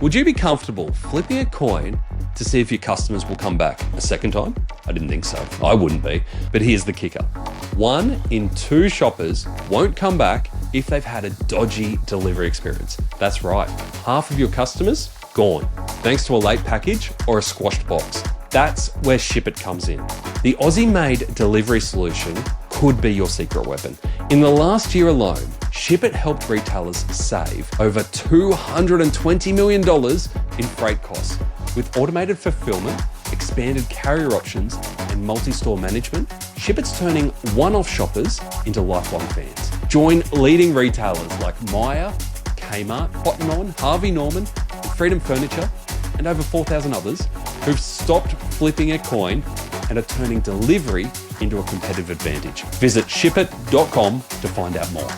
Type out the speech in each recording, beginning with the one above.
Would you be comfortable flipping a coin to see if your customers will come back a second time? I didn't think so. I wouldn't be. But here's the kicker. 1 in 2 shoppers won't come back if they've had a dodgy delivery experience. That's right. Half of your customers, gone, thanks to a late package or a squashed box. That's where Ship It comes in. The Aussie-made delivery solution could be your secret weapon. In the last year alone, Ship It helped retailers save over $220 million in freight costs. With automated fulfillment, expanded carrier options, and multi-store management, Ship It's turning one-off shoppers into lifelong fans. Join leading retailers like Myer, Kmart, Cotton On, Harvey Norman, and Freedom Furniture, and over 4,000 others who've stopped flipping a coin and are turning delivery into a competitive advantage. Visit shipit.com to find out more.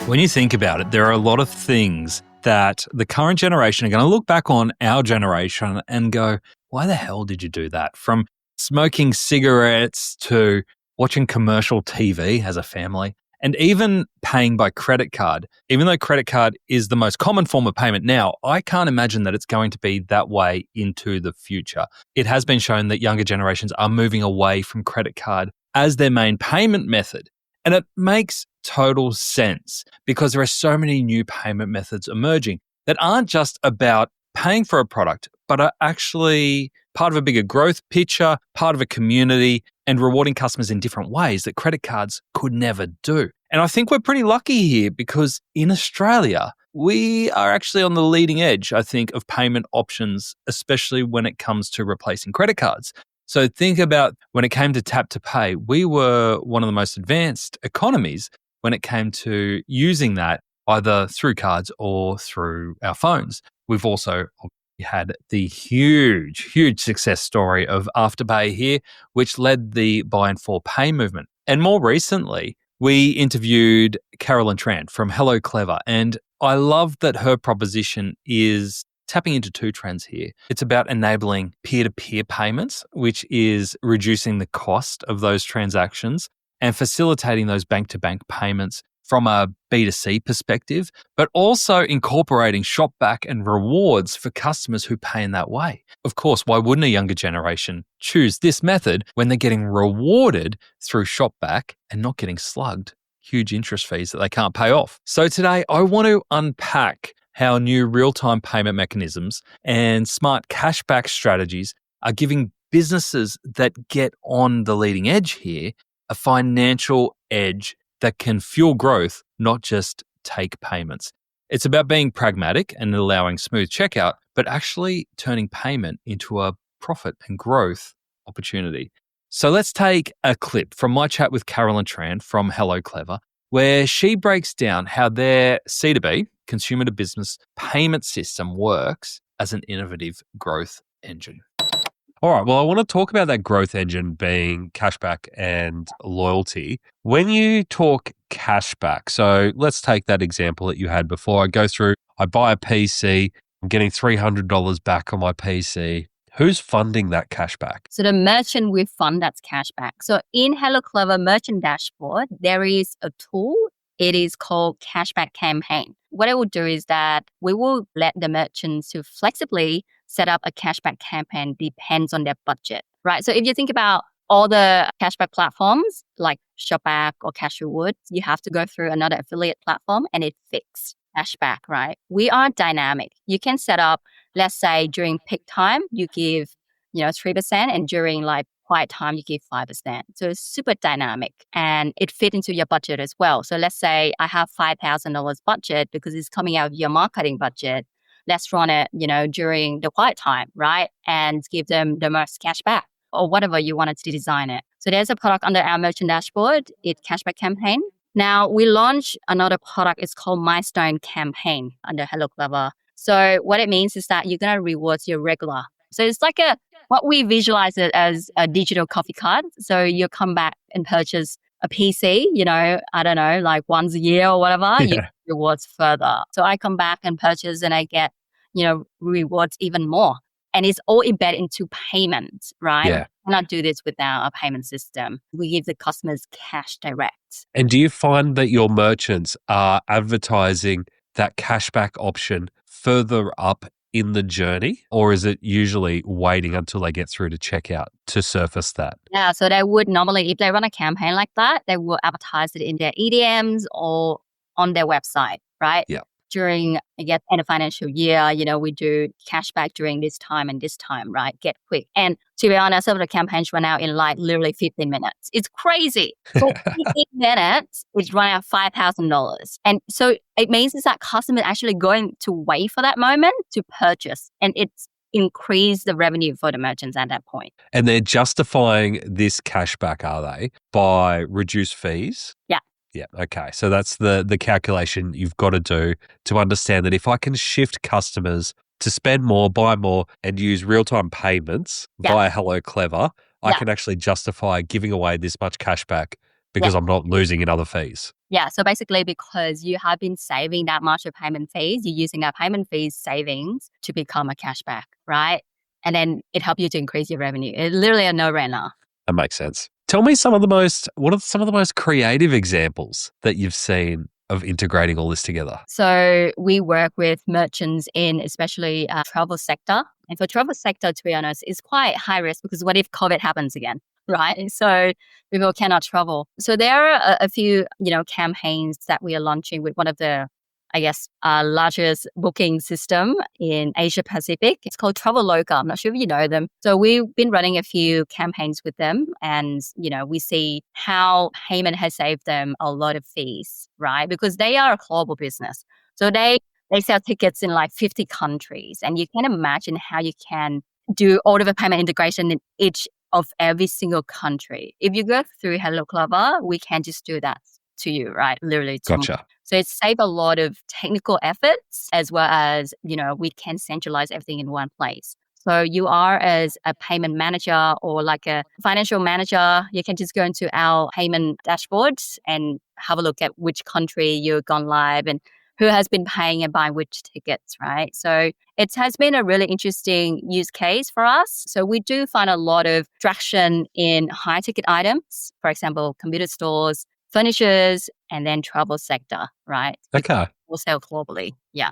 When you think about it, there are a lot of things that the current generation are going to look back on our generation and go, why the hell did you do that? From smoking cigarettes to watching commercial TV as a family, and even paying by credit card. Even though credit card is the most common form of payment now, I can't imagine that it's going to be that way into the future. It has been shown that younger generations are moving away from credit card as their main payment method. And it makes total sense because there are so many new payment methods emerging that aren't just about paying for a product, but are actually part of a bigger growth picture, part of a community, and rewarding customers in different ways that credit cards could never do. And I think we're pretty lucky here because in Australia, we are actually on the leading edge, I think, of payment options, especially when it comes to replacing credit cards. So think about when it came to tap to pay, we were one of the most advanced economies when it came to using that either through cards or through our phones. We've also had the huge success story of Afterpay here, which led the buy and for pay movement. And more recently, we interviewed Carolyn Tran from Hello Clever, and I love that her proposition is tapping into 2 trends here. It's about enabling peer-to-peer payments, which is reducing the cost of those transactions and facilitating those bank-to-bank payments from a B2C perspective, but also incorporating shopback and rewards for customers who pay in that way. Of course, why wouldn't a younger generation choose this method when they're getting rewarded through shopback and not getting slugged huge interest fees that they can't pay off? So today, I want to unpack how new real-time payment mechanisms and smart cashback strategies are giving businesses that get on the leading edge here a financial edge that can fuel growth, not just take payments. It's about being pragmatic and allowing smooth checkout, but actually turning payment into a profit and growth opportunity. So let's take a clip from my chat with Carolyn Tran from Hello Clever, where she breaks down how their C2B, consumer to business payment system works as an innovative growth engine. All right. Well, I want to talk about that growth engine being cashback and loyalty. When you talk cashback, so let's take that example that you had before. I go through, I buy a PC, I'm getting $300 back on my PC. Who's funding that cashback? So the merchant will fund that cashback. So in Hello Clever merchant dashboard, there is a tool. It is called Cashback Campaign. What it will do is that we will let the merchants to flexibly set up a cashback campaign depends on their budget, right? So if you think about all the cashback platforms like Shopback or Cash Rewards, you have to go through another affiliate platform and it's fixed cashback, right? We are dynamic. You can set up, let's say during peak time, you give, 3% and during like quiet time, you give 5%. So it's super dynamic and it fit into your budget as well. So let's say I have $5,000 budget because it's coming out of your marketing budget. Let's run it, during the quiet time, right? And give them the most cash back or whatever you wanted to design it. So there's a product under our merchant dashboard. It's Cashback Campaign. Now we launched another product. It's called Milestone Campaign under Hello Clever. So what it means is that you're going to reward your regular. So it's like what we visualize it as a digital coffee card. So you come back and purchase a PC, I don't know, like once a year or whatever, you get rewards further. So I come back and purchase and I get, rewards even more. And it's all embedded into payments, right? Yeah. We cannot do this without a payment system. We give the customers cash direct. And do you find that your merchants are advertising that cashback option further up in the journey, or is it usually waiting until they get through to checkout to surface that? Yeah, so they would normally, if they run a campaign like that, they will advertise it in their EDMs or on their website, right? Yeah. During, I guess, end of financial year, we do cashback during this time and this time, right? Get quick. And to be honest, some of the campaigns run out in like literally 15 minutes. It's crazy. For 15 minutes, it's run out $5,000. And so it means is that customers actually going to wait for that moment to purchase. And it's increase the revenue for the merchants at that point. And they're justifying this cashback, are they, by reduced fees? Yeah. Yeah. Okay. So that's the calculation you've got to do to understand that if I can shift customers to spend more, buy more, and use real-time payments via Hello Clever, I can actually justify giving away this much cashback because I'm not losing in other fees. Yeah. So basically, because you have been saving that much of payment fees, you're using that payment fees savings to become a cashback, right? And then it helps you to increase your revenue. It's literally a no-brainer. That makes sense. Tell me what are some of the most creative examples that you've seen of integrating all this together? So we work with merchants in especially travel sector. And for travel sector, to be honest, it's quite high risk because what if COVID happens again, right? So people cannot travel. So there are a few, campaigns that we are launching with one of the, largest booking system in Asia Pacific. It's called Traveloka. I'm not sure if you know them. So we've been running a few campaigns with them and, we see how payment has saved them a lot of fees, right? Because they are a global business. So they sell tickets in like 50 countries. And you can imagine how you can do all of the payment integration in each of every single country. If you go through Hello Clever, we can just do that to you, right? Literally. Gotcha. So it saves a lot of technical efforts as well as, we can centralize everything in one place. So you are as a payment manager or like a financial manager, you can just go into our payment dashboards and have a look at which country you've gone live and who has been paying and buying which tickets, right? So it has been a really interesting use case for us. So we do find a lot of traction in high ticket items, for example, computer stores, furnitures, and then travel sector, right? Okay. We'll sell globally. Yeah.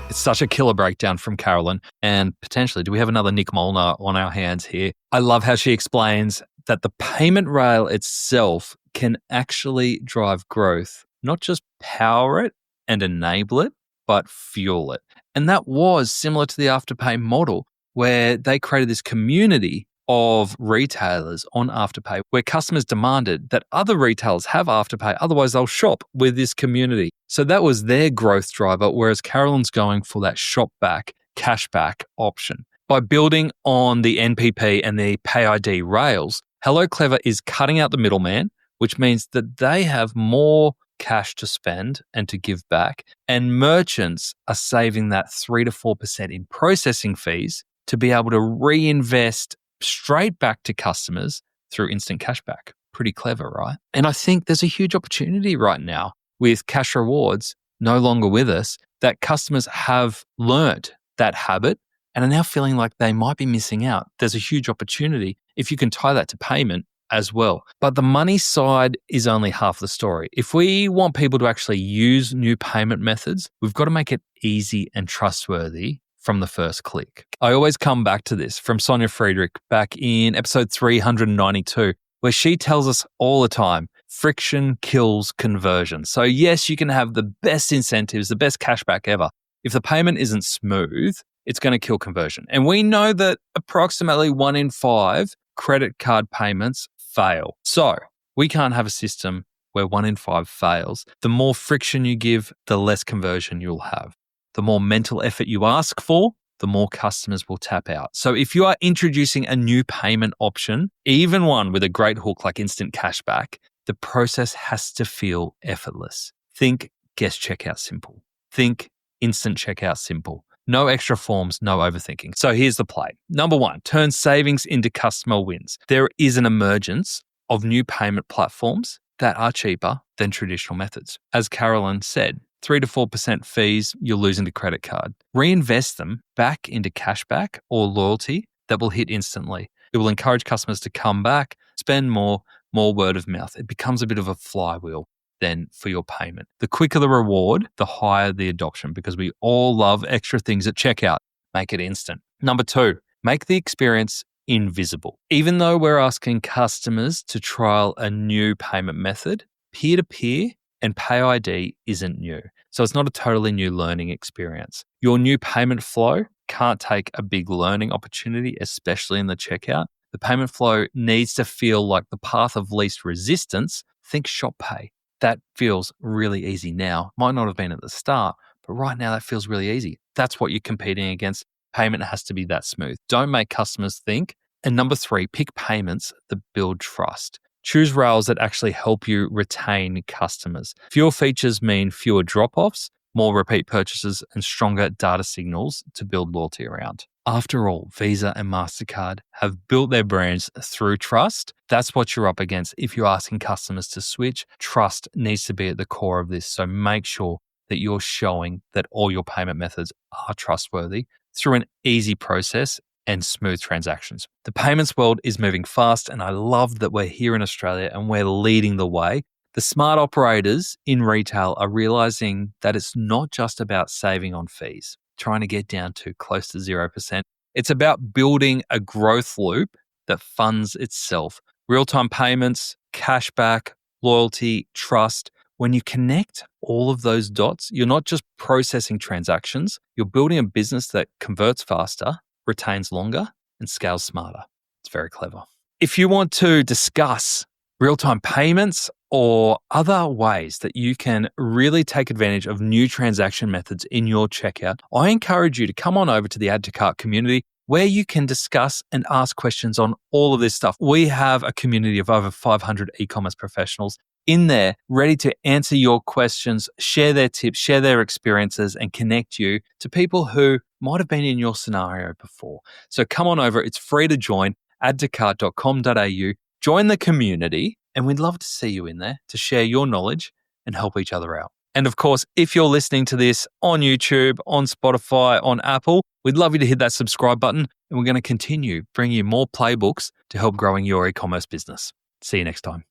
It's such a killer breakdown from Carolyn. And potentially, do we have another Nick Molnar on our hands here? I love how she explains that the payment rail itself can actually drive growth, not just power it and enable it, but fuel it. And that was similar to the Afterpay model, where they created this community of retailers on Afterpay, where customers demanded that other retailers have Afterpay, otherwise they'll shop with this community. So that was their growth driver, whereas Carolyn's going for that shop back, cashback option. By building on the NPP and the PayID rails, Hello Clever is cutting out the middleman, which means that they have more cash to spend and to give back, and merchants are saving that 3 to 4% in processing fees to be able to reinvest straight back to customers through instant cashback. Pretty clever, right? And I think there's a huge opportunity right now with cash rewards no longer with us, that customers have learnt that habit and are now feeling like they might be missing out. There's a huge opportunity if you can tie that to payment as well. But the money side is only half the story. If we want people to actually use new payment methods, we've got to make it easy and trustworthy from the first click. I always come back to this from Sonia Friedrich back in episode 392, where she tells us all the time, friction kills conversion. So yes, you can have the best incentives, the best cashback ever. If the payment isn't smooth, it's going to kill conversion. And we know that approximately 1 in 5 credit card payments fail. So we can't have a system where 1 in 5 fails. The more friction you give, the less conversion you'll have. The more mental effort you ask for, the more customers will tap out. So if you are introducing a new payment option, even one with a great hook like instant cashback, the process has to feel effortless. Think guest checkout simple. Think instant checkout simple. No extra forms, no overthinking. So here's the play. Number 1, turn savings into customer wins. There is an emergence of new payment platforms that are cheaper than traditional methods. As Carolyn said, 3 to 4% fees you'll lose into credit card. Reinvest them back into cashback or loyalty that will hit instantly. It will encourage customers to come back, spend more word of mouth. It becomes a bit of a flywheel. then for your payment. The quicker the reward, the higher the adoption, because we all love extra things at checkout. Make it instant. Number 2, make the experience invisible. Even though we're asking customers to trial a new payment method, peer-to-peer and Pay ID isn't new. So it's not a totally new learning experience. Your new payment flow can't take a big learning opportunity, especially in the checkout. The payment flow needs to feel like the path of least resistance. Think Shop Pay. That feels really easy now. Might not have been at the start, but right now that feels really easy. That's what you're competing against. Payment has to be that smooth. Don't make customers think. And number 3, pick payments that build trust. Choose rails that actually help you retain customers. Fewer features mean fewer drop-offs, more repeat purchases, and stronger data signals to build loyalty around. After all, Visa and MasterCard have built their brands through trust. That's what you're up against if you're asking customers to switch. Trust needs to be at the core of this, so make sure that you're showing that all your payment methods are trustworthy through an easy process and smooth transactions. The payments world is moving fast, and I love that we're here in Australia and we're leading the way. The smart operators in retail are realizing that it's not just about saving on fees, trying to get down to close to 0%. It's about building a growth loop that funds itself. Real-time payments, cashback, loyalty, trust. When you connect all of those dots, you're not just processing transactions, you're building a business that converts faster, retains longer, and scales smarter. It's very clever. If you want to discuss real-time payments or other ways that you can really take advantage of new transaction methods in your checkout, I encourage you to come on over to the Add to Cart community where you can discuss and ask questions on all of this stuff. We have a community of over 500 e-commerce professionals in there ready to answer your questions, share their tips, share their experiences, and connect you to people who might have been in your scenario before. So come on over. It's free to join, addtocart.com.au. Join the community, and we'd love to see you in there to share your knowledge and help each other out. And of course, if you're listening to this on YouTube, on Spotify, on Apple, we'd love you to hit that subscribe button, and we're going to continue bringing you more playbooks to help growing your e-commerce business. See you next time.